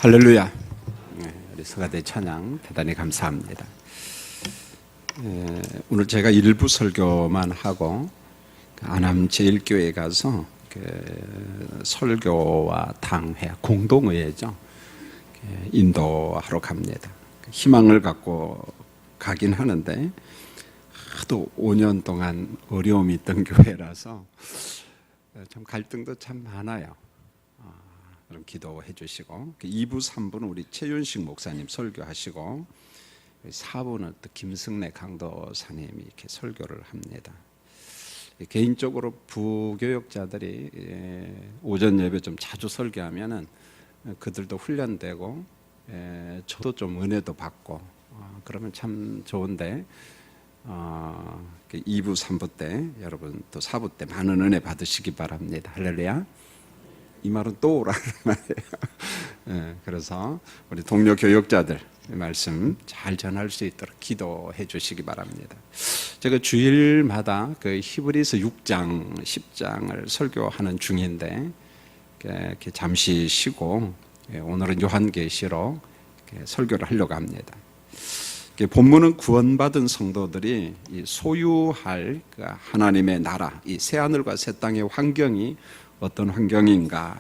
할렐루야. 우리 서가대 찬양 대단히 감사합니다. 오늘 제가 일부 설교만 하고 안암 제1교회에 가서 설교와 당회, 공동의회죠. 인도하러 갑니다. 희망을 갖고 가긴 하는데 하도 5년 동안 어려움이 있던 교회라서 좀 갈등도 참 많아요. 그럼 기도해 주시고 2부, 3부는 우리 최윤식 목사님 설교하시고 4부는 또 김승래 강도사님이 이렇게 설교를 합니다. 개인적으로 부교역자들이 오전 예배 좀 자주 설교하면은 그들도 훈련되고 저도 좀 은혜도 받고 그러면 참 좋은데 2부, 3부 때 여러분 또 4부 때 많은 은혜 받으시기 바랍니다. 할렐루야. 이 말은 또 오라는 말이에요. 그래서 우리 동료 교역자들 말씀 잘 전할 수 있도록 기도해 주시기 바랍니다. 제가 주일마다 그 히브리서 6장, 10장을 설교하는 중인데 이렇게 잠시 쉬고 오늘은 요한계시록 설교를 하려고 합니다. 본문은 구원받은 성도들이 소유할 하나님의 나라, 이 새하늘과 새 땅의 환경이 어떤 환경인가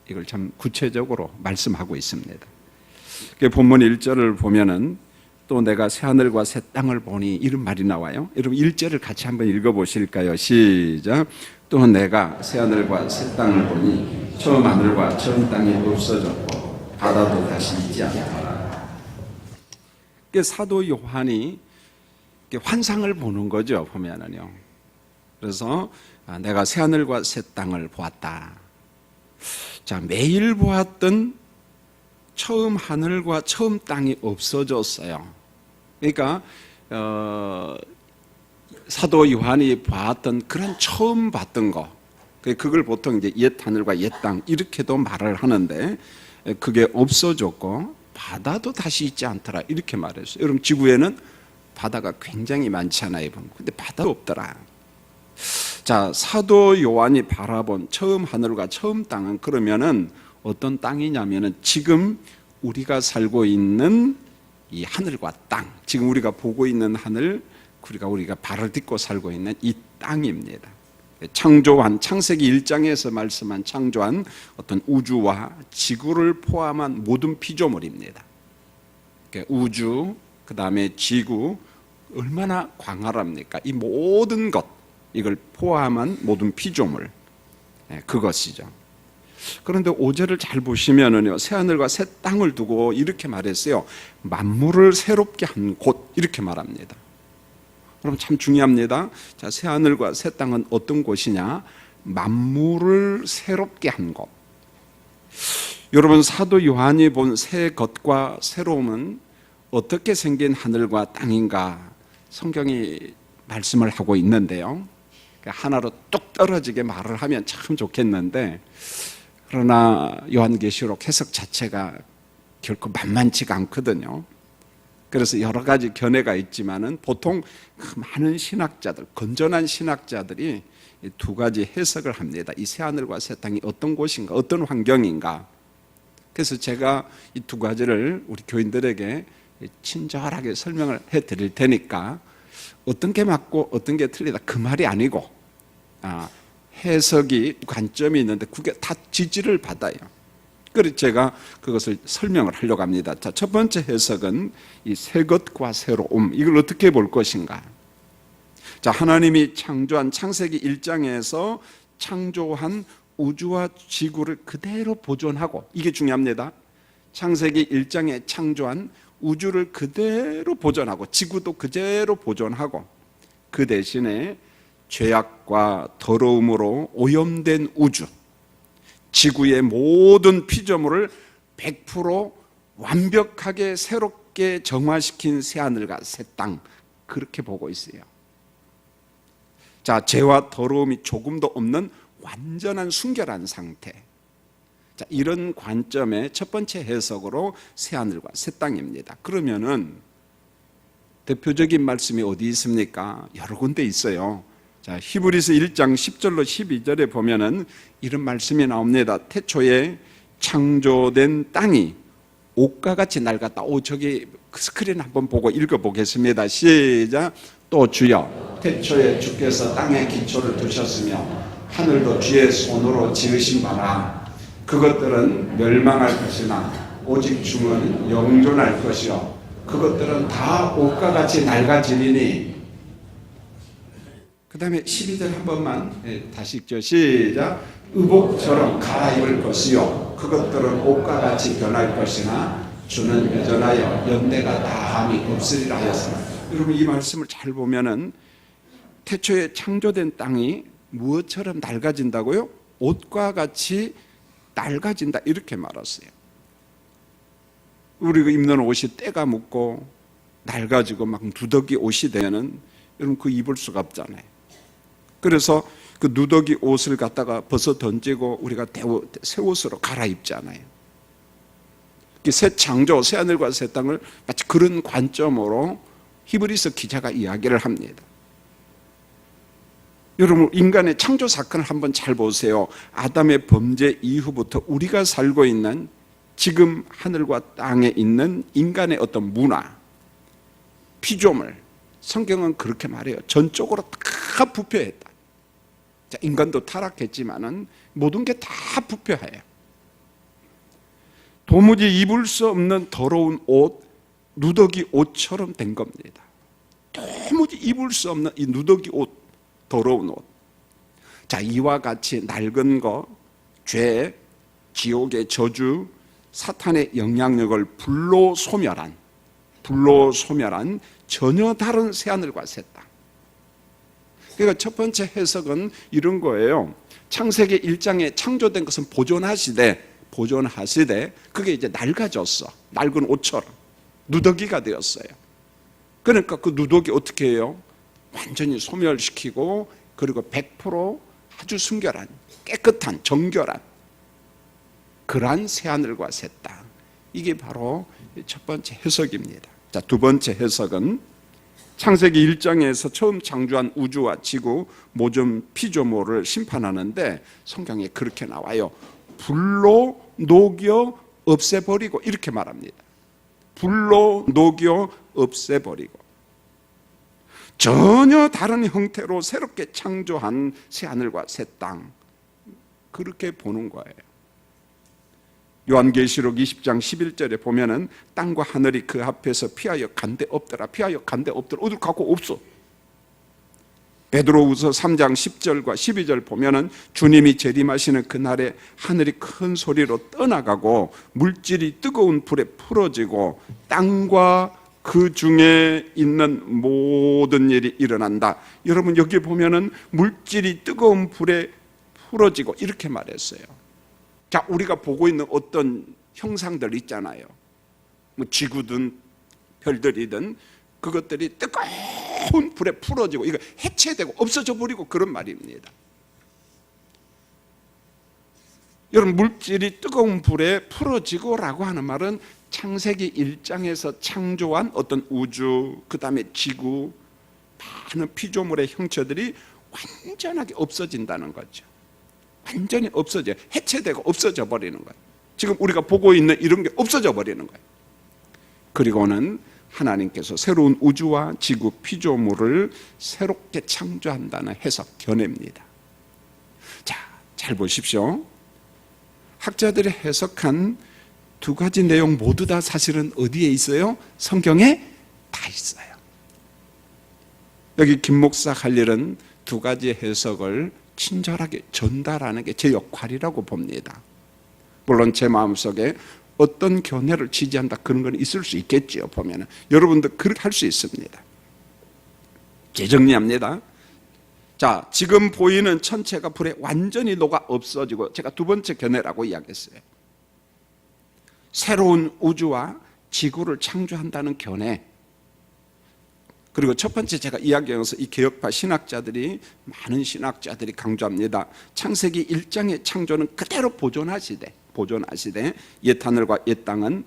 이걸 참 구체적으로 말씀하고 있습니다. 본문 1절을 보면은 또 내가 새하늘과 새 땅을 보니 이런 말이 나와요. 여러분 1절을 같이 한번 읽어보실까요? 시작. 또 내가 새하늘과 새 땅을 보니 처음 하늘과 처음 땅이 없어졌고 바다도 다시 있지 않더라. 사도 요한이 환상을 보는 거죠. 보면은요. 그래서 내가 새하늘과 새 땅을 보았다. 자, 매일 보았던 처음 하늘과 처음 땅이 없어졌어요. 그러니까 사도 요한이 봤던 그런 처음 봤던 거, 그걸 보통 이제 옛 하늘과 옛 땅 이렇게도 말을 하는데 그게 없어졌고 바다도 다시 있지 않더라 이렇게 말했어요. 여러분 지구에는 바다가 굉장히 많잖아요. 근데 바다가 없더라. 자, 사도 요한이 바라본 처음 하늘과 처음 땅은 그러면은 어떤 땅이냐면은 지금 우리가 살고 있는 이 하늘과 땅, 지금 우리가 보고 있는 하늘, 우리가 발을 딛고 살고 있는 이 땅입니다. 창조한 창세기 1장에서 말씀한 창조한 어떤 우주와 지구를 포함한 모든 피조물입니다. 우주, 그 다음에 지구 얼마나 광활합니까? 이 모든 것, 이걸 포함한 모든 피조물, 그것이죠. 그런데 5절을 잘 보시면은요, 새하늘과 새 땅을 두고 이렇게 말했어요. 만물을 새롭게 한 곳, 이렇게 말합니다. 그럼 참 중요합니다. 자, 새하늘과 새 땅은 어떤 곳이냐? 만물을 새롭게 한 곳. 여러분, 사도 요한이 본 새 것과 새로움은 어떻게 생긴 하늘과 땅인가? 성경이 말씀을 하고 있는데요. 하나로 뚝 떨어지게 말을 하면 참 좋겠는데, 그러나 요한계시록 해석 자체가 결코 만만치가 않거든요. 그래서 여러 가지 견해가 있지만은 보통 많은 신학자들, 건전한 신학자들이 두 가지 해석을 합니다. 이 새하늘과 새 땅이 어떤 곳인가, 어떤 환경인가. 그래서 제가 이 두 가지를 우리 교인들에게 친절하게 설명을 해드릴 테니까 어떤 게 맞고 어떤 게 틀리다 그 말이 아니고 해석이 관점이 있는데 그게 다 지지를 받아요. 그래서 제가 그것을 설명을 하려고 합니다. 자, 첫 번째 해석은 이 새 것과 새로움, 이걸 어떻게 볼 것인가. 자, 하나님이 창조한 창세기 1장에서 창조한 우주와 지구를 그대로 보존하고, 이게 중요합니다. 창세기 1장에 창조한 우주를 그대로 보존하고 지구도 그대로 보존하고, 그 대신에 죄악과 더러움으로 오염된 우주, 지구의 모든 피조물을 100% 완벽하게 새롭게 정화시킨 새하늘과 새 땅, 그렇게 보고 있어요. 자, 죄와 더러움이 조금도 없는 완전한 순결한 상태. 자, 이런 관점의 첫 번째 해석으로 새하늘과 새 땅입니다. 그러면은 대표적인 말씀이 어디 있습니까? 여러 군데 있어요. 자, 히브리서 1장 10절로 12절에 보면은 이런 말씀이 나옵니다. 태초에 창조된 땅이 옥과 같이 낡았다. 저기 스크린 한번 보고 읽어보겠습니다. 시작. 또 주여, 태초에 주께서 땅에 기초를 두셨으며 하늘도 주의 손으로 지으신 바라. 그것들은 멸망할 것이나 오직 주는 영존할 것이요 그것들은 다 옥과 같이 낡아지리니. 그 다음에 12절 한 번만 다시 읽죠. 시작. 의복처럼 갈아입을 것이요 그것들은 옷과 같이 변할 것이나 주는 여전하여 연대가 다함이 없으리라 하였으나. 여러분, 이 말씀을 잘 보면은 태초에 창조된 땅이 무엇처럼 낡아진다고요? 옷과 같이 낡아진다 이렇게 말했어요. 우리가 입는 옷이 때가 묻고 낡아지고 막 누더기 옷이 되면은 여러분 그 입을 수가 없잖아요. 그래서 그 누더기 옷을 갖다가 벗어 던지고 우리가 새 옷으로 갈아입잖아요. 새 창조, 새 하늘과 새 땅을 마치 그런 관점으로 히브리서 기자가 이야기를 합니다. 여러분, 인간의 창조 사건을 한번 잘 보세요. 아담의 범죄 이후부터 우리가 살고 있는 지금 하늘과 땅에 있는 인간의 어떤 문화, 피조물, 성경은 그렇게 말해요. 전적으로 다 부패했다. 자, 인간도 타락했지만은 모든 게 다 부패해요. 도무지 입을 수 없는 더러운 옷, 누더기 옷처럼 된 겁니다. 도무지 입을 수 없는 이 누더기 옷, 더러운 옷. 자, 이와 같이 낡은 거, 죄, 지옥의 저주, 사탄의 영향력을 불로 소멸한 전혀 다른 새하늘과 새 땅. 그러니까 첫 번째 해석은 이런 거예요. 창세기 1장에 창조된 것은 보존하시되 그게 이제 낡아졌어. 낡은 옷처럼 누더기가 되었어요. 그러니까 그 누더기 어떻게 해요? 완전히 소멸시키고 그리고 100% 아주 순결한, 깨끗한, 정결한 그러한 새하늘과 새 땅. 이게 바로 첫 번째 해석입니다. 자, 두 번째 해석은 창세기 1장에서 처음 창조한 우주와 지구, 모든 피조물을 심판하는데 성경에 그렇게 나와요. 불로 녹여 없애버리고 이렇게 말합니다. 불로 녹여 없애버리고 전혀 다른 형태로 새롭게 창조한 새하늘과 새 땅, 그렇게 보는 거예요. 요한계시록 20장 11절에 보면은 땅과 하늘이 그 앞에서 피하여 간데 없더라. 어딜 갖고 없어. 베드로후서 3장 10절과 12절 보면은 주님이 재림하시는 그날에 하늘이 큰 소리로 떠나가고 물질이 뜨거운 불에 풀어지고 땅과 그 중에 있는 모든 일이 일어난다. 여러분, 여기 보면은 물질이 뜨거운 불에 풀어지고 이렇게 말했어요. 자, 우리가 보고 있는 어떤 형상들 있잖아요. 뭐 지구든 별들이든 그것들이 뜨거운 불에 풀어지고 이거 해체되고 없어져 버리고 그런 말입니다. 여러분, 물질이 뜨거운 불에 풀어지고라고 하는 말은 창세기 1장에서 창조한 어떤 우주, 그 다음에 지구, 많은 피조물의 형체들이 완전하게 없어진다는 거죠. 완전히 없어져, 해체되고 없어져 버리는 거예요. 지금 우리가 보고 있는 이런 게 없어져 버리는 거예요. 그리고는 하나님께서 새로운 우주와 지구 피조물을 새롭게 창조한다는 해석, 견해입니다. 자, 잘 보십시오. 학자들이 해석한 두 가지 내용 모두 다 사실은 어디에 있어요? 성경에 다 있어요. 여기 김 목사 할 일은 두 가지 해석을 친절하게 전달하는 게 제 역할이라고 봅니다. 물론 제 마음속에 어떤 견해를 지지한다 그런 건 있을 수 있겠지요. 보면은 여러분도 그렇게 할 수 있습니다. 재정리합니다. 자, 지금 보이는 천체가 불에 완전히 녹아 없어지고, 제가 두 번째 견해라고 이야기했어요. 새로운 우주와 지구를 창조한다는 견해. 그리고 첫 번째 제가 이야기하면서 이 개혁파 신학자들이, 많은 신학자들이 강조합니다. 창세기 1장의 창조는 그대로 보존하시되 옛 하늘과 옛 땅은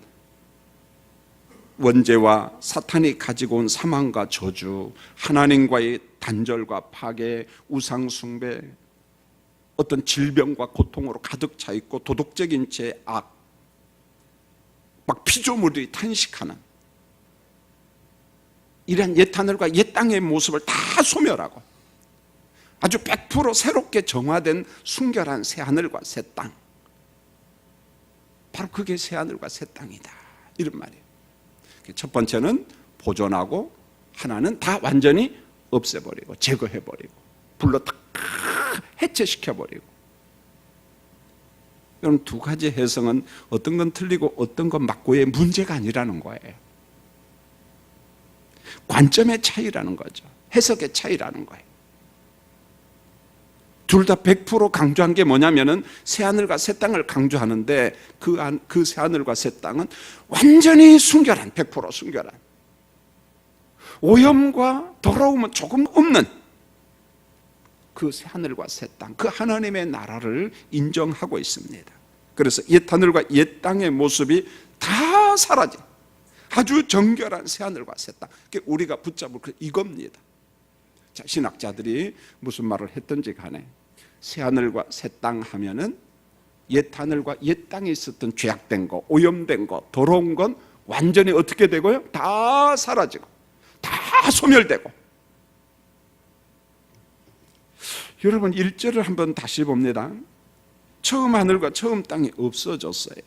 원죄와 사탄이 가지고 온 사망과 저주, 하나님과의 단절과 파괴, 우상 숭배, 어떤 질병과 고통으로 가득 차 있고 도덕적인 죄악, 막 피조물들이 탄식하는 이러한 옛 하늘과 옛 땅의 모습을 다 소멸하고 아주 100% 새롭게 정화된 순결한 새 하늘과 새 땅, 바로 그게 새 하늘과 새 땅이다, 이런 말이에요. 첫 번째는 보존하고, 하나는 다 완전히 없애버리고 제거해버리고 불로 다 해체시켜버리고. 이런 두 가지 해석은 어떤 건 틀리고 어떤 건 맞고의 문제가 아니라는 거예요. 관점의 차이라는 거죠. 해석의 차이라는 거예요. 둘 다 100% 강조한 게 뭐냐면은 새하늘과 새 땅을 강조하는데 그 새하늘과 새 땅은 완전히 순결한, 100% 순결한, 오염과 더러움은 조금 없는 그 새하늘과 새 땅, 그 하나님의 나라를 인정하고 있습니다. 그래서 옛 하늘과 옛 땅의 모습이 다 사라진 아주 정결한 새하늘과 새 땅, 우리가 붙잡을 이겁니다. 자, 신학자들이 무슨 말을 했든지 간에 새하늘과 새 땅 하면은 옛 하늘과 옛 땅에 있었던 죄악된 거, 오염된 거, 더러운 건 완전히 어떻게 되고요? 다 사라지고 다 소멸되고. 여러분 1절을 한번 다시 봅니다. 처음 하늘과 처음 땅이 없어졌어요.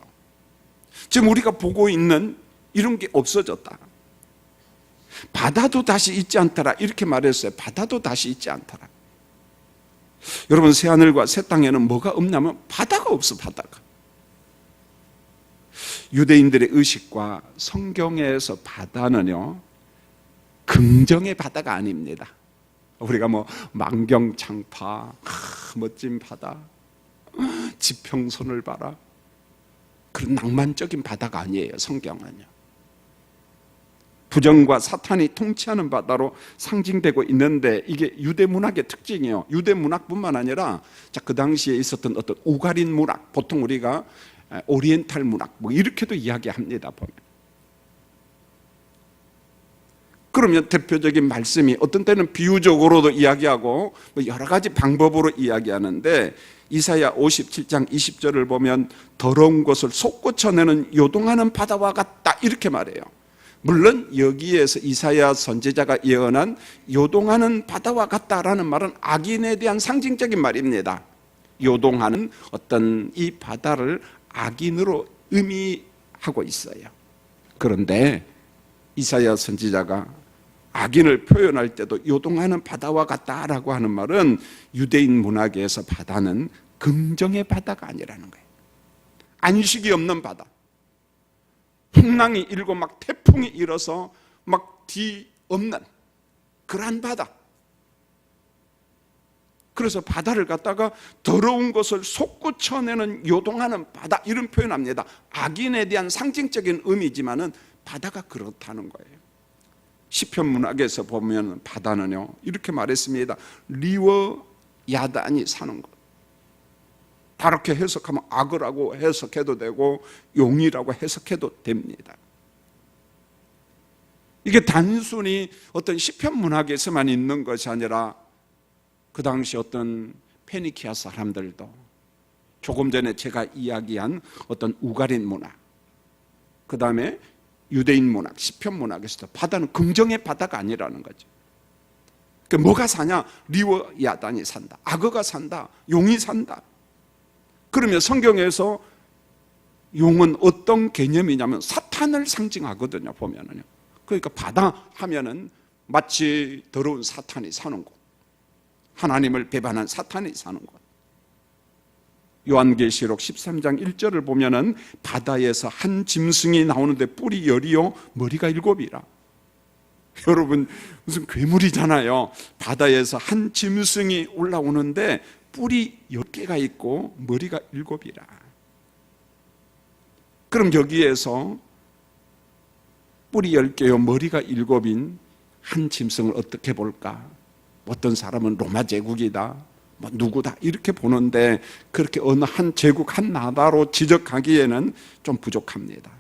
지금 우리가 보고 있는 이런 게 없어졌다. 바다도 다시 있지 않더라, 이렇게 말했어요. 바다도 다시 있지 않더라. 여러분 새하늘과 새 땅에는 뭐가 없냐면 바다가 없어. 바다가. 유대인들의 의식과 성경에서 바다는요 긍정의 바다가 아닙니다. 우리가 뭐 만경창파, 멋진 바다, 지평선을 봐라, 그런 낭만적인 바다가 아니에요. 성경은요 부정과 사탄이 통치하는 바다로 상징되고 있는데, 이게 유대 문학의 특징이에요. 유대 문학뿐만 아니라 그 당시에 있었던 어떤 우가린 문학, 보통 우리가 오리엔탈 문학 뭐 이렇게도 이야기합니다. 보면. 그러면 대표적인 말씀이 어떤 때는 비유적으로도 이야기하고 뭐 여러 가지 방법으로 이야기하는데, 이사야 57장 20절을 보면 더러운 것을 솟구쳐내는 요동하는 바다와 같다, 이렇게 말해요. 물론 여기에서 이사야 선지자가 예언한 요동하는 바다와 같다라는 말은 악인에 대한 상징적인 말입니다. 요동하는 어떤 이 바다를 악인으로 의미하고 있어요. 그런데 이사야 선지자가 악인을 표현할 때도 요동하는 바다와 같다라고 하는 말은 유대인 문학에서 바다는 긍정의 바다가 아니라는 거예요. 안식이 없는 바다, 풍랑이 일고 막 태풍이 일어서 막 뒤없는 그러한 바다. 그래서 바다를 갖다가 더러운 것을 솟구쳐내는 요동하는 바다, 이런 표현합니다. 악인에 대한 상징적인 의미지만은 바다가 그렇다는 거예요. 시편 문학에서 보면 바다는요 이렇게 말했습니다. 리워 야단이 사는 것. 다르게 해석하면 악어라고 해석해도 되고 용이라고 해석해도 됩니다. 이게 단순히 어떤 시편 문학에서만 있는 것이 아니라 그 당시 어떤 페니키아 사람들도, 조금 전에 제가 이야기한 어떤 우가린 문학, 그 다음에 유대인 문학, 시편 문학에서도 바다는 긍정의 바다가 아니라는 거죠. 그러니까 뭐가 사냐? 리워 야단이 산다, 악어가 산다, 용이 산다. 그러면 성경에서 용은 어떤 개념이냐면 사탄을 상징하거든요. 보면은요. 그러니까 바다 하면은 마치 더러운 사탄이 사는 곳, 하나님을 배반한 사탄이 사는 곳. 요한계시록 13장 1절을 보면은 바다에서 한 짐승이 나오는데 뿔이 10이요 머리가 7이라. 여러분 무슨 괴물이잖아요. 바다에서 한 짐승이 올라오는데 뿔이 10개가 있고 머리가 7이라. 그럼 여기에서 뿔이 10개요 머리가 7인 한 짐승을 어떻게 볼까? 어떤 사람은 로마 제국이다, 뭐 누구다 이렇게 보는데, 그렇게 어느 한 제국 한 나라로 지적하기에는 좀 부족합니다.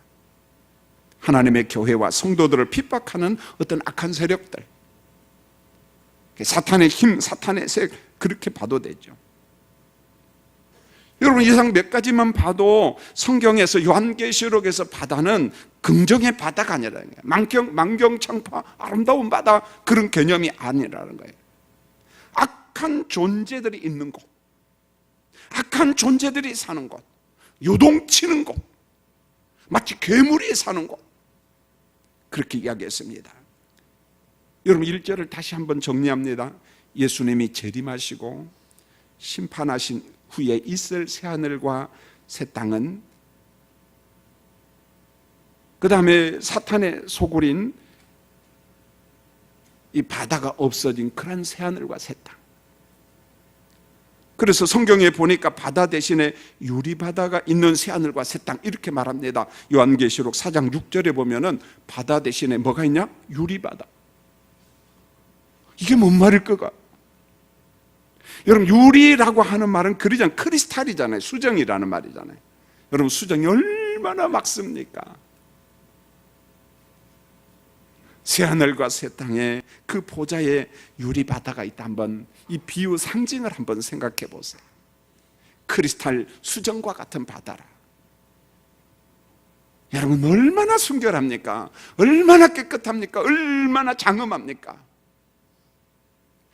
하나님의 교회와 성도들을 핍박하는 어떤 악한 세력들, 사탄의 힘, 사탄의 색, 그렇게 봐도 되죠. 여러분 이상 몇 가지만 봐도 성경에서 요한계시록에서 바다는 긍정의 바다가 아니라는 거예요. 만경창파 아름다운 바다 그런 개념이 아니라는 거예요. 악한 존재들이 있는 곳, 악한 존재들이 사는 곳, 요동치는 곳, 마치 괴물이 사는 곳, 그렇게 이야기했습니다. 여러분 1절을 다시 한번 정리합니다. 예수님이 재림하시고 심판하신 후에 있을 새하늘과 새 땅은, 그 다음에 사탄의 소굴인 이 바다가 없어진 그런 새하늘과 새 땅. 그래서 성경에 보니까 바다 대신에 유리바다가 있는 새하늘과 새 땅 이렇게 말합니다. 요한계시록 4장 6절에 보면은 바다 대신에 뭐가 있냐? 유리바다. 이게 뭔 말일 거가? 여러분 유리라고 하는 말은 그러잖아요. 크리스탈이잖아요. 수정이라는 말이잖아요. 여러분 수정이 얼마나 막습니까? 새하늘과 새 땅에 그 보좌에 유리바다가 있다. 한번 이 비유 상징을 한번 생각해 보세요. 크리스탈 수정과 같은 바다라. 여러분 얼마나 순결합니까? 얼마나 깨끗합니까? 얼마나 장엄합니까?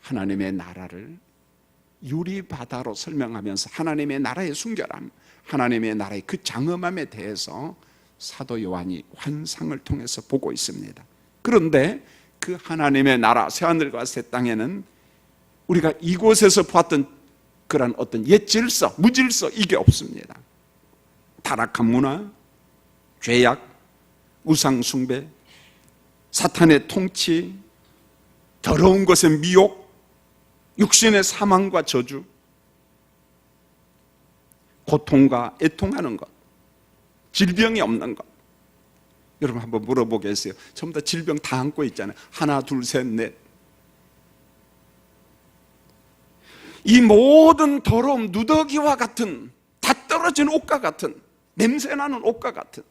하나님의 나라를 유리바다로 설명하면서 하나님의 나라의 순결함, 하나님의 나라의 그 장엄함에 대해서 사도 요한이 환상을 통해서 보고 있습니다. 그런데 그 하나님의 나라 새하늘과 새 땅에는 우리가 이곳에서 보았던 그런 어떤 옛 질서, 무질서 이게 없습니다. 타락한 문화, 죄악, 우상 숭배, 사탄의 통치, 더러운 것의 미혹, 육신의 사망과 저주, 고통과 애통하는 것, 질병이 없는 것. 여러분 한번 물어보겠어요. 전부 다 질병 다 안고 있잖아요. 하나, 둘, 셋, 넷. 이 모든 더러움, 누더기와 같은, 다 떨어진 옷과 같은, 냄새나는 옷과 같은,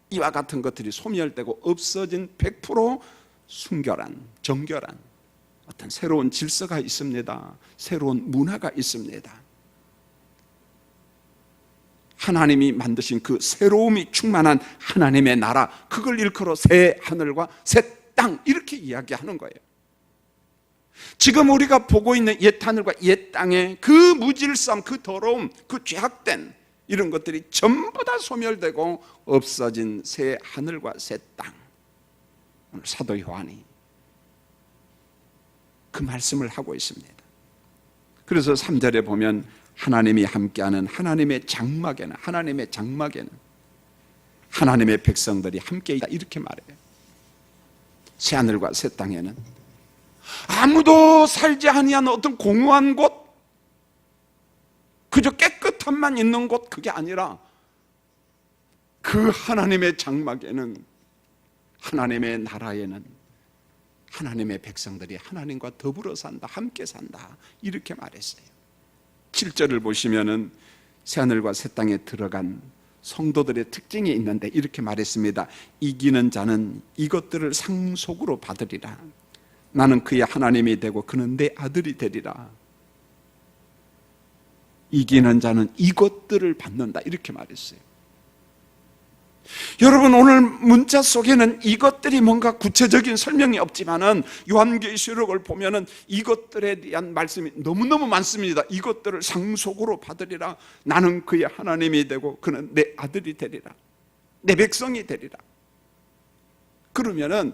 이와 같은 것들이 소멸되고 없어진 100% 순결한, 정결한 어떤 새로운 질서가 있습니다. 새로운 문화가 있습니다. 하나님이 만드신 그 새로움이 충만한 하나님의 나라, 그걸 일컬어 새 하늘과 새 땅 이렇게 이야기하는 거예요. 지금 우리가 보고 있는 옛 하늘과 옛 땅의 그 무질서함, 그 더러움, 그 죄악된 이런 것들이 전부 다 소멸되고 없어진 새 하늘과 새 땅. 오늘 사도 요한이 그 말씀을 하고 있습니다. 그래서 3절에 보면 하나님이 함께하는 하나님의 장막에는 하나님의 백성들이 함께 있다 이렇게 말해요. 새하늘과 새 땅에는 아무도 살지 아니한 어떤 공허한 곳, 그저 깨끗함만 있는 곳, 그게 아니라 그 하나님의 장막에는, 하나님의 나라에는 하나님의 백성들이 하나님과 더불어 산다, 함께 산다 이렇게 말했어요. 7절을 보시면은 새하늘과 새 땅에 들어간 성도들의 특징이 있는데 이렇게 말했습니다. 이기는 자는 이것들을 상속으로 받으리라. 나는 그의 하나님이 되고 그는 내 아들이 되리라. 이기는 자는 이것들을 받는다 이렇게 말했어요. 여러분 오늘 문자 속에는 이것들이 뭔가 구체적인 설명이 없지만은 요한계시록을 보면은 이것들에 대한 말씀이 너무너무 많습니다. 이것들을 상속으로 받으리라. 나는 그의 하나님이 되고 그는 내 아들이 되리라. 내 백성이 되리라. 그러면은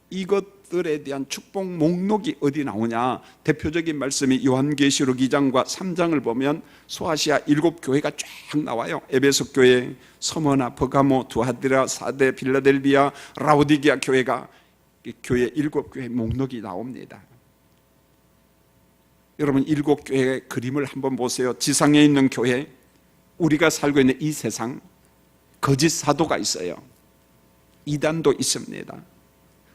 이것들에 대한 축복 목록이 어디 나오냐? 대표적인 말씀이 요한계시록 2장과 3장을 보면 소아시아 7교회가 쫙 나와요. 에베소 교회, 서머나, 버가모, 두아디라, 사데, 빌라델비아, 라오디게아 교회가 교회 7교회 목록이 나옵니다. 여러분 7교회의 그림을 한번 보세요. 지상에 있는 교회, 우리가 살고 있는 이 세상, 거짓 사도가 있어요. 이단도 있습니다.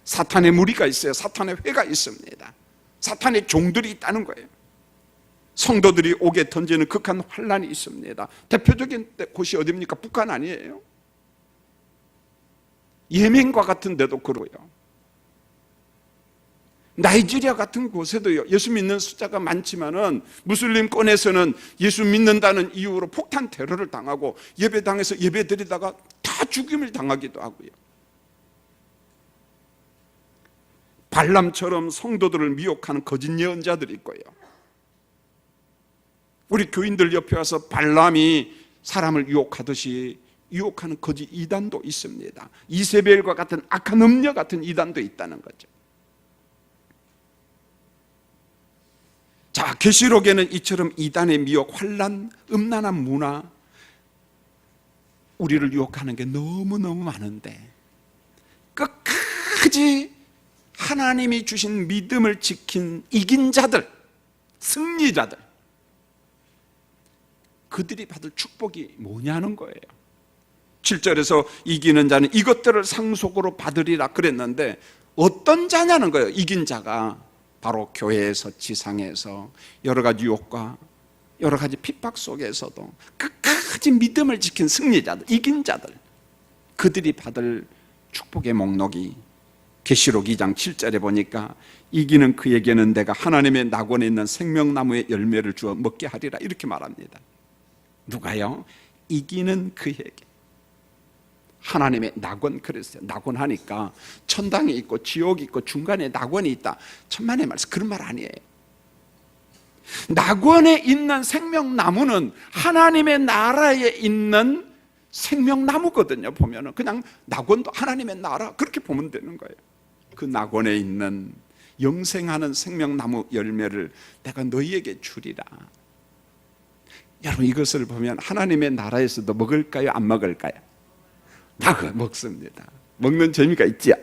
사탄의 무리가 있어요. 사탄의 회가 있습니다. 사탄의 종들이 있다는 거예요. 성도들이 옥에 던지는 극한 환란이 있습니다. 대표적인 곳이 어디입니까? 북한 아니에요? 예멘과 같은 데도 그러고요. 나이지리아 같은 곳에도요, 예수 믿는 숫자가 많지만은 무슬림권에서는 예수 믿는다는 이유로 폭탄 테러를 당하고 예배당에서 예배 드리다가 다 죽임을 당하기도 하고요. 발람처럼 성도들을 미혹하는 거짓 예언자들이 있고요. 우리 교인들 옆에 와서 발람이 사람을 유혹하듯이 유혹하는 거짓 이단도 있습니다. 이세벨과 같은 악한 음녀 같은 이단도 있다는 거죠. 자, 계시록에는 이처럼 이단의 미혹, 환난, 음란한 문화, 우리를 유혹하는 게 너무너무 많은데 끝까지 하나님이 주신 믿음을 지킨 이긴 자들, 승리자들, 그들이 받을 축복이 뭐냐는 거예요. 7절에서 이기는 자는 이것들을 상속으로 받으리라 그랬는데 어떤 자냐는 거예요. 이긴 자가 바로 교회에서, 지상에서 여러 가지 유혹과 여러 가지 핍박 속에서도 끝까지 믿음을 지킨 승리자들, 이긴 자들, 그들이 받을 축복의 목록이 계시록 2장 7절에 보니까 이기는 그에게는 내가 하나님의 낙원에 있는 생명나무의 열매를 주어 먹게 하리라 이렇게 말합니다. 누가요? 이기는 그에게. 하나님의 낙원, 그랬어요. 낙원 하니까 천당이 있고 지옥이 있고 중간에 낙원이 있다. 천만의 말씀, 그런 말 아니에요. 낙원에 있는 생명나무는 하나님의 나라에 있는 생명나무거든요. 보면은 그냥 낙원도 하나님의 나라 그렇게 보면 되는 거예요. 그 낙원에 있는 영생하는 생명나무 열매를 내가 너희에게 주리라. 여러분, 이것을 보면 하나님의 나라에서도 먹을까요? 안 먹을까요? 먹습니다. 먹는 재미가 있지요?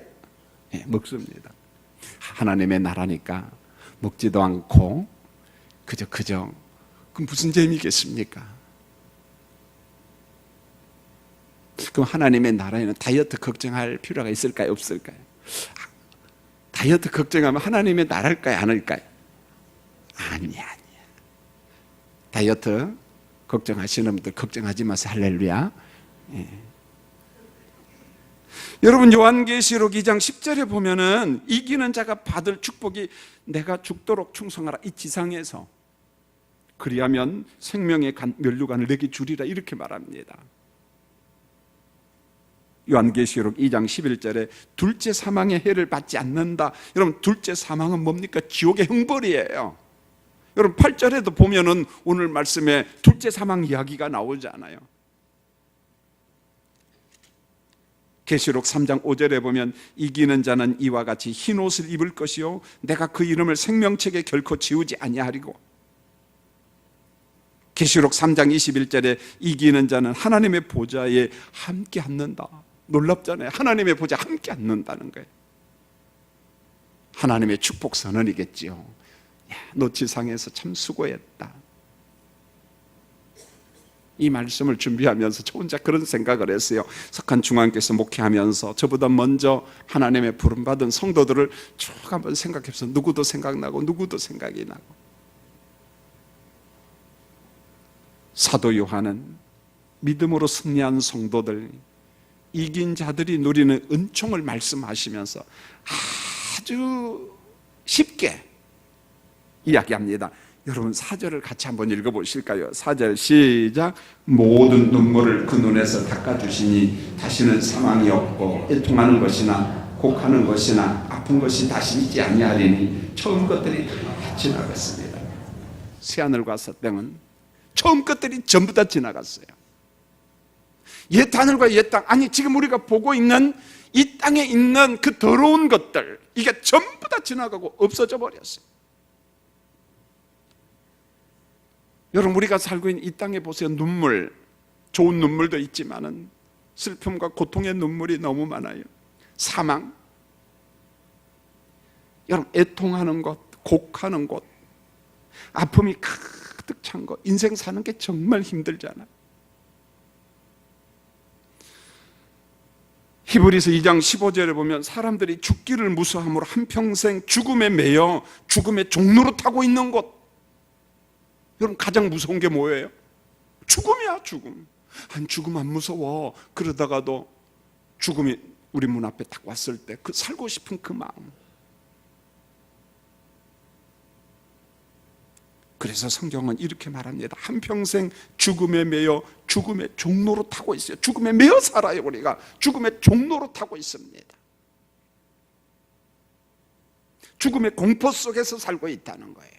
네, 먹습니다. 하나님의 나라니까 먹지도 않고 그저 그럼 무슨 재미겠습니까? 그럼 하나님의 나라에는 다이어트 걱정할 필요가 있을까요? 없을까요? 다이어트 걱정하면 하나님의 나라일까요? 아닐까요? 아니야. 다이어트 걱정하시는 분들 걱정하지 마세요. 할렐루야. 예. 여러분, 요한계시록 2장 10절에 보면은 이기는 자가 받을 축복이 내가 죽도록 충성하라, 이 지상에서 그리하면 생명의 면류관을 내게 주리라 이렇게 말합니다. 요한계시록 2장 11절에 둘째 사망의 해를 받지 않는다. 여러분, 둘째 사망은 뭡니까? 지옥의 형벌이에요. 여러분, 8절에도 보면은 오늘 말씀에 둘째 사망 이야기가 나오잖아요. 계시록 3장 5절에 보면 이기는 자는 이와 같이 흰 옷을 입을 것이요 내가 그 이름을 생명책에 결코 지우지 아니하리고, 계시록 3장 21절에 이기는 자는 하나님의 보좌에 함께 앉는다. 놀랍잖아요. 하나님의 보좌에 함께 앉는다는 거예요. 하나님의 축복 선언이겠지요. 야, 너 지상에서 참 수고했다. 이 말씀을 준비하면서 저 혼자 그런 생각을 했어요. 석한 중앙교회에서 목회하면서 저보다 먼저 하나님의 부름받은 성도들을 쭉 한번 생각해서 누구도 생각나고 누구도 생각이 나고, 사도 요한은 믿음으로 승리한 성도들, 이긴 자들이 누리는 은총을 말씀하시면서 아주 쉽게 이야기합니다. 여러분, 4절을 같이 한번 읽어보실까요? 4절 시작. 모든 눈물을 그 눈에서 닦아주시니 다시는 사망이 없고 애통하는 것이나 곡하는 것이나 아픈 것이 다시 있지 아니하리니 처음 것들이 다 지나갔습니다. 새하늘과 새 땅은 처음 것들이 전부 다 지나갔어요. 옛 하늘과 옛 땅, 아니 지금 우리가 보고 있는 이 땅에 있는 그 더러운 것들, 이게 전부 다 지나가고 없어져 버렸어요. 여러분, 우리가 살고 있는 이 땅에 보세요. 눈물, 좋은 눈물도 있지만은 슬픔과 고통의 눈물이 너무 많아요. 사망, 여러분, 애통하는 것, 곡하는 것, 아픔이 가득 찬 것, 인생 사는 게 정말 힘들잖아요. 히브리서 2장 15절에 보면 사람들이 죽기를 무서함으로 한평생 죽음에 매여 죽음의 종로로 타고 있는 것. 여러분, 가장 무서운 게 뭐예요? 죽음이야, 죽음. 죽음 안 무서워. 그러다가도 죽음이 우리 문 앞에 딱 왔을 때 그 살고 싶은 그 마음. 그래서 성경은 이렇게 말합니다. 한평생 죽음에 매여 죽음의 종로로 타고 있어요. 죽음에 매여 살아요. 우리가 죽음의 종로로 타고 있습니다. 죽음의 공포 속에서 살고 있다는 거예요.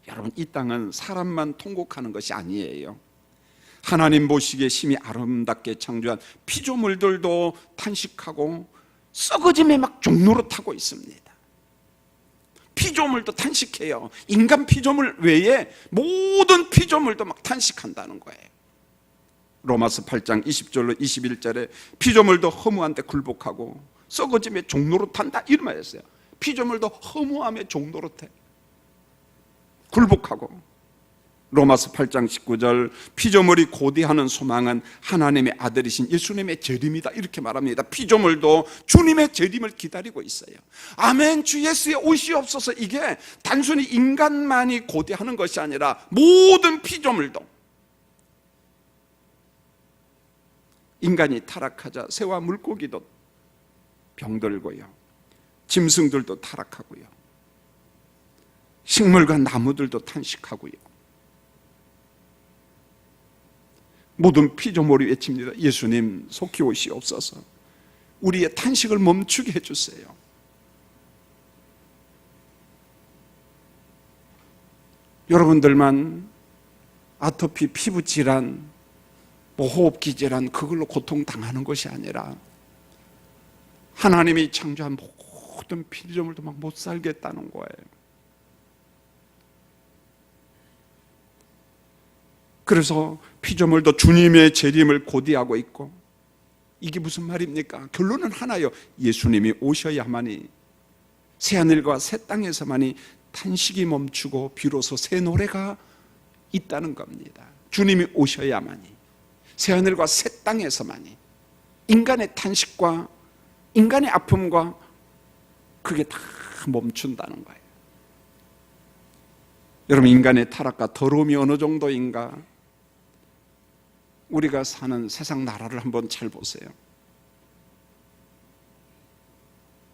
여러분, 이 땅은 사람만 통곡하는 것이 아니에요. 하나님 보시기에 심히 아름답게 창조한 피조물들도 탄식하고 썩어짐에 막 종로로 타고 있습니다. 피조물도 탄식해요. 인간 피조물 외에 모든 피조물도 막 탄식한다는 거예요. 로마서 8장 20절로 21절에 피조물도 허무한데 굴복하고 썩어짐의 종로로 탄다 이런 말이었어요. 피조물도 허무함의 종로로 타, 굴복하고. 로마서 8장 19절 피조물이 고대하는 소망은 하나님의 아들이신 예수님의 재림이다 이렇게 말합니다. 피조물도 주님의 재림을 기다리고 있어요. 아멘, 주 예수의 오시옵소서. 이게 단순히 인간만이 고대하는 것이 아니라 모든 피조물도. 인간이 타락하자 새와 물고기도 병들고요, 짐승들도 타락하고요, 식물과 나무들도 탄식하고요, 모든 피조물이 외칩니다. 예수님 속히 오시옵소서. 우리의 탄식을 멈추게 해주세요. 여러분들만 아토피 피부 질환, 호흡기 질환 그걸로 고통당하는 것이 아니라 하나님이 창조한 모든 피조물도 막 못 살겠다는 거예요. 그래서 피조물도 주님의 재림을 고대하고 있고, 이게 무슨 말입니까? 결론은 하나요. 예수님이 오셔야만이, 새하늘과 새 땅에서만이 탄식이 멈추고 비로소 새 노래가 있다는 겁니다. 주님이 오셔야만이, 새하늘과 새 땅에서만이 인간의 탄식과 인간의 아픔과 그게 다 멈춘다는 거예요. 여러분, 인간의 타락과 더러움이 어느 정도인가? 우리가 사는 세상 나라를 한번 잘 보세요.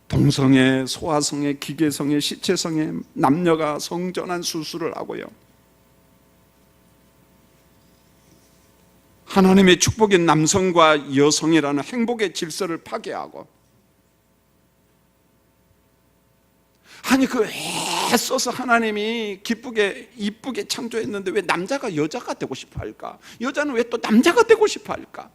동성애, 소아성애, 기계성애, 시체성애, 남녀가 성전환 수술을 하고요, 하나님의 축복인 남성과 여성이라는 행복의 질서를 파괴하고, 아니 그 애써서 하나님이 기쁘게 이쁘게 창조했는데 왜 남자가 여자가 되고 싶어 할까? 여자는 왜 또 남자가 되고 싶어 할까?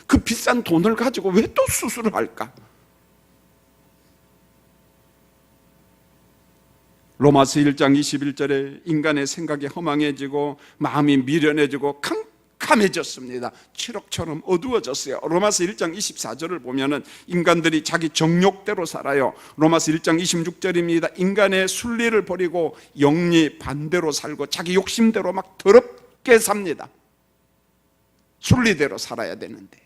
그 비싼 돈을 가지고 왜 또 수술을 할까? 로마서 1장 21절에 인간의 생각이 허망해지고 마음이 미련해지고 캄캄해졌습니다. 칠흑처럼 어두워졌어요. 로마서 1장 24절을 보면은 인간들이 자기 정욕대로 살아요. 로마서 1장 26절입니다. 인간의 순리를 버리고 영리 반대로 살고 자기 욕심대로 막 더럽게 삽니다. 순리대로 살아야 되는데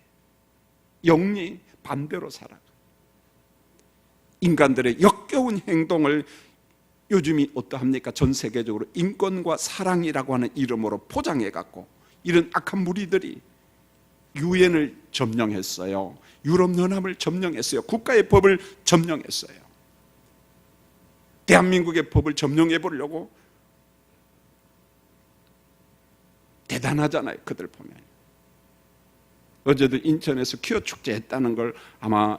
영리 반대로 살아. 인간들의 역겨운 행동을 요즘이 어떠합니까? 전 세계적으로 인권과 사랑이라고 하는 이름으로 포장해갖고 이런 악한 무리들이 유엔을 점령했어요. 유럽연합을 점령했어요. 국가의 법을 점령했어요. 대한민국의 법을 점령해보려고. 대단하잖아요, 그들 보면. 어제도 인천에서 퀴어 축제 했다는 걸 아마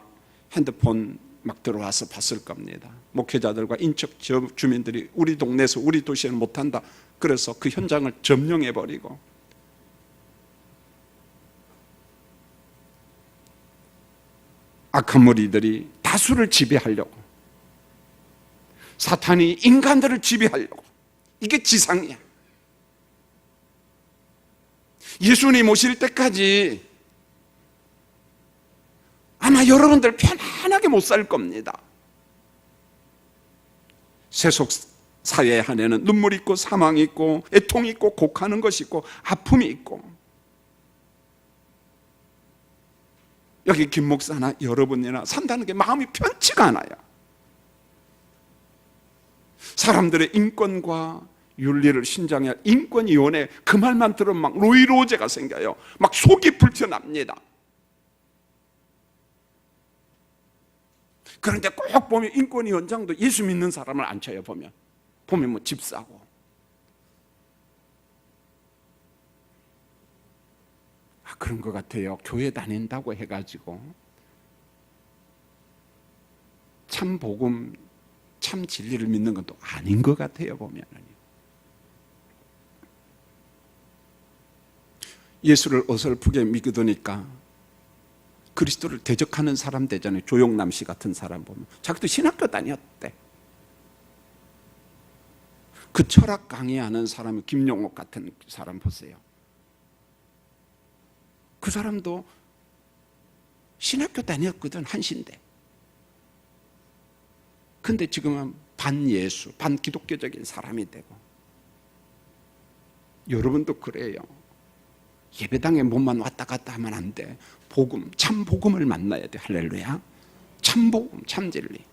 핸드폰 막 들어와서 봤을 겁니다. 목회자들과 인척 주민들이 우리 동네에서 우리 도시에는 못한다, 그래서 그 현장을 점령해버리고, 악한 무리들이 다수를 지배하려고, 사탄이 인간들을 지배하려고, 이게 지상이야. 예수님 오실 때까지 아마 여러분들 편안하게 못 살 겁니다. 세속 사회 안에는 눈물이 있고 사망이 있고 애통이 있고 곡하는 것이 있고 아픔이 있고, 여기 김 목사나 여러분이나 산다는 게 마음이 편치가 않아요. 사람들의 인권과 윤리를 신장해야 할 인권위원회, 그 말만 들으면 막 노이로제가 생겨요. 막 속이 불편합니다. 그런데 꼭 보면 인권위원장도 예수 믿는 사람을 안 쳐요. 보면 뭐 집사고. 그런 것 같아요. 교회 다닌다고 해가지고 참 복음, 참 진리를 믿는 건 또 아닌 것 같아요. 보면은 예수를 어설프게 믿으니까 그리스도를 대적하는 사람 되잖아요. 조용남 씨 같은 사람 보면 자기도 신학교 다녔대. 그 철학 강의하는 사람이 김용옥 같은 사람 보세요. 그 사람도 신학교 다녔거든, 한신대. 근데 지금은 반예수, 반기독교적인 사람이 되고. 여러분도 그래요. 예배당에 몸만 왔다 갔다 하면 안 돼. 복음, 참 복음을 만나야 돼. 할렐루야. 참 복음, 참 진리.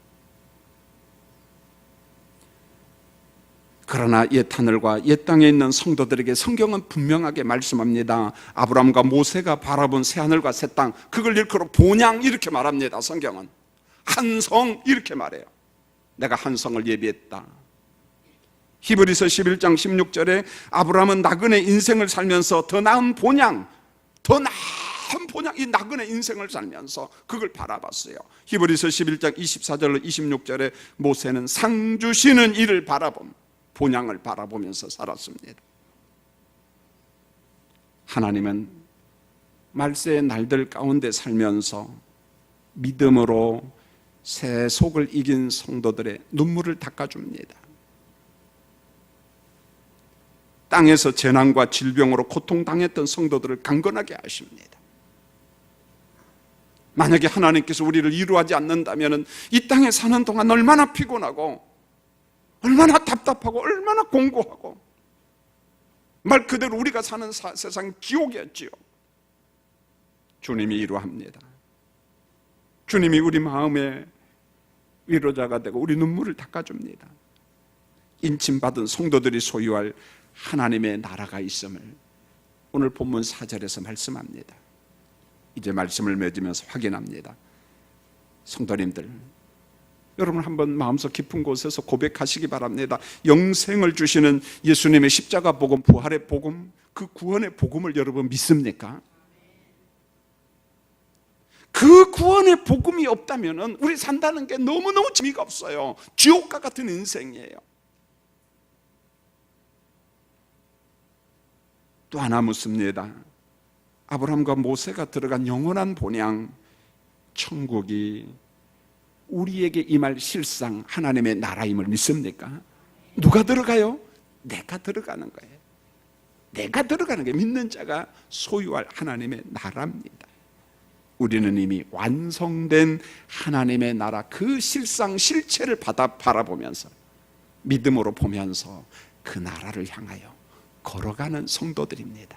그러나 옛 하늘과 옛 땅에 있는 성도들에게 성경은 분명하게 말씀합니다. 아브라함과 모세가 바라본 새 하늘과 새 땅, 그걸 일컬어 본향 이렇게 말합니다. 성경은 한 성 이렇게 말해요. 내가 한 성을 예비했다. 히브리서 11장 16절에 아브라함은 나그네 인생을 살면서 더 나은 본향, 이 나그네 인생을 살면서 그걸 바라봤어요. 히브리서 11장 24절로 26절에 모세는 상 주시는 이를 본향을 바라보면서 살았습니다. 하나님은 말세의 날들 가운데 살면서 믿음으로 새 속을 이긴 성도들의 눈물을 닦아줍니다. 땅에서 재난과 질병으로 고통당했던 성도들을 강건하게 하십니다. 만약에 하나님께서 우리를 이루하지 않는다면 이 땅에 사는 동안 얼마나 피곤하고 얼마나 답답하고 얼마나 공고하고 말 그대로 우리가 사는 세상 지옥이었지요. 주님이 이루합니다. 주님이 우리 마음의 위로자가 되고 우리 눈물을 닦아줍니다. 인침받은 성도들이 소유할 하나님의 나라가 있음을 오늘 본문 4절에서 말씀합니다. 이제 말씀을 맺으면서 확인합니다. 성도님들, 여러분 한번 마음속 깊은 곳에서 고백하시기 바랍니다. 영생을 주시는 예수님의 십자가 복음, 부활의 복음, 그 구원의 복음을 여러분 믿습니까? 그 구원의 복음이 없다면 우리 산다는 게 너무너무 재미가 없어요. 지옥과 같은 인생이에요. 또 하나 묻습니다. 아브라함과 모세가 들어간 영원한 본향, 천국이 우리에게 임할 실상 하나님의 나라임을 믿습니까? 누가 들어가요? 내가 들어가는 거예요. 내가 들어가는 게 믿는 자가 소유할 하나님의 나라입니다. 우리는 이미 완성된 하나님의 나라, 그 실상 실체를 바라보면서 믿음으로 보면서 그 나라를 향하여 걸어가는 성도들입니다.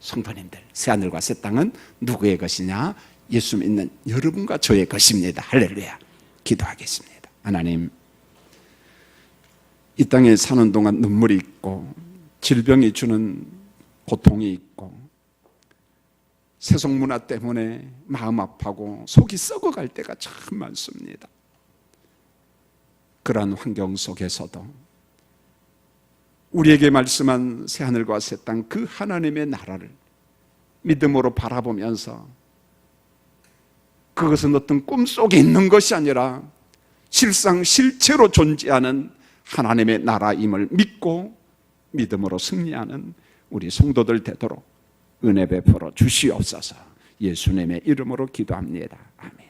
성도님들, 새하늘과 새 땅은 누구의 것이냐? 예수 믿는 여러분과 저의 것입니다. 할렐루야. 기도하겠습니다. 하나님, 이 땅에 사는 동안 눈물이 있고 질병이 주는 고통이 있고 세속 문화 때문에 마음 아파하고 속이 썩어갈 때가 참 많습니다. 그러한 환경 속에서도 우리에게 말씀한 새하늘과 새 땅, 그 하나님의 나라를 믿음으로 바라보면서 그것은 어떤 꿈속에 있는 것이 아니라 실상 실체로 존재하는 하나님의 나라임을 믿고 믿음으로 승리하는 우리 성도들 되도록 은혜 베풀어 주시옵소서. 예수님의 이름으로 기도합니다. 아멘.